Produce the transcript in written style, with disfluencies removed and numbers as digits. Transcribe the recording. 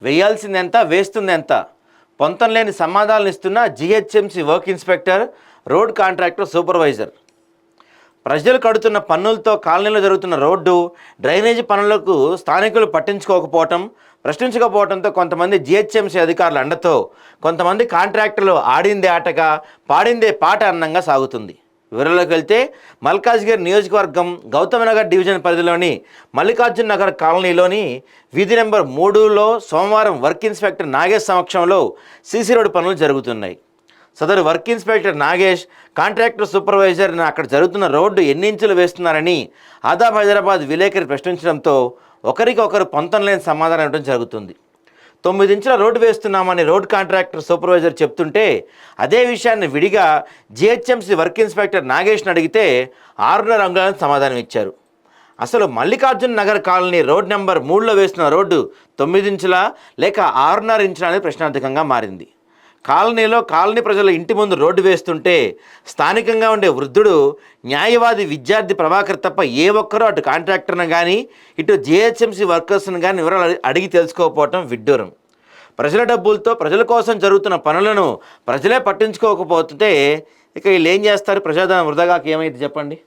వేయాల్సిందెంత, వేస్తుందెంత? పొంతం లేని సమాధానాలు ఇస్తున్న GHMC work inspector, road contractor, supervisor. ప్రజలు కడుతున్న పన్నులతో కాలనీలో జరుగుతున్న రోడ్డు, డ్రైనేజీ పనులకు స్థానికులు పట్టించుకోకపోవటం, ప్రశ్నించకపోవడంతో కొంతమంది జీహెచ్ఎంసీ అధికారుల అండతో కొంతమంది కాంట్రాక్టర్లు ఆడిందే ఆటగా, పాడిందే పాట అన్నంగా సాగుతుంది. వివరాల్లోకి వెళ్తే మల్కాజ్గిరి నియోజకవర్గం గౌతమనగర్ డివిజన్ పరిధిలోని మల్లికార్జున నగర్ కాలనీలోని వీధి నెంబర్ 3లో సోమవారం వర్క్ ఇన్స్పెక్టర్ నాగేష్ సమక్షంలో సీసీ రోడ్డు పనులు జరుగుతున్నాయి. సదరు work inspector Nagesh, contractor supervisor అక్కడ జరుగుతున్న రోడ్డు ఎన్ని ఇంచులు వేస్తున్నారని ఆదాబ్ హైదరాబాద్ విలేకరి ప్రశ్నించడంతో ఒకరికొకరు పొంతం లేని సమాధానం ఇవ్వడం జరుగుతుంది. 9 ఇంచుల రోడ్డు వేస్తున్నామని రోడ్ కాంట్రాక్టర్ సూపర్వైజర్ చెప్తుంటే అదే విషయాన్ని విడిగా జీహెచ్ఎంసీ వర్క్ ఇన్స్పెక్టర్ నాగేష్ని అడిగితే 6.5 అంగుళాలను సమాధానం ఇచ్చారు. అసలు Mallikarjuna Nagar colony road number 3లో వేస్తున్న రోడ్డు 9 ఇంచుల లేక 6.5 ఇంచుల అనేది ప్రశ్నార్థకంగా మారింది. కాలనీలో కాలనీ ప్రజలు ఇంటి ముందు రోడ్డు వేస్తుంటే స్థానికంగా ఉండే వృద్ధుడు, న్యాయవాది విద్యార్థి ప్రభాకర్ తప్ప ఏ ఒక్కరూ అటు కాంట్రాక్టర్ను కానీ ఇటు జీహెచ్ఎంసీ వర్కర్స్ను కానీ వివరాలు అడిగి తెలుసుకోకపోవటం విడ్డూరం. ప్రజల డబ్బులతో ప్రజల కోసం జరుగుతున్న పనులను ప్రజలే పట్టించుకోకపోతే ఇక వీళ్ళు ఏం చేస్తారు? ప్రజాధనం వృధాగా ఏమైంది చెప్పండి.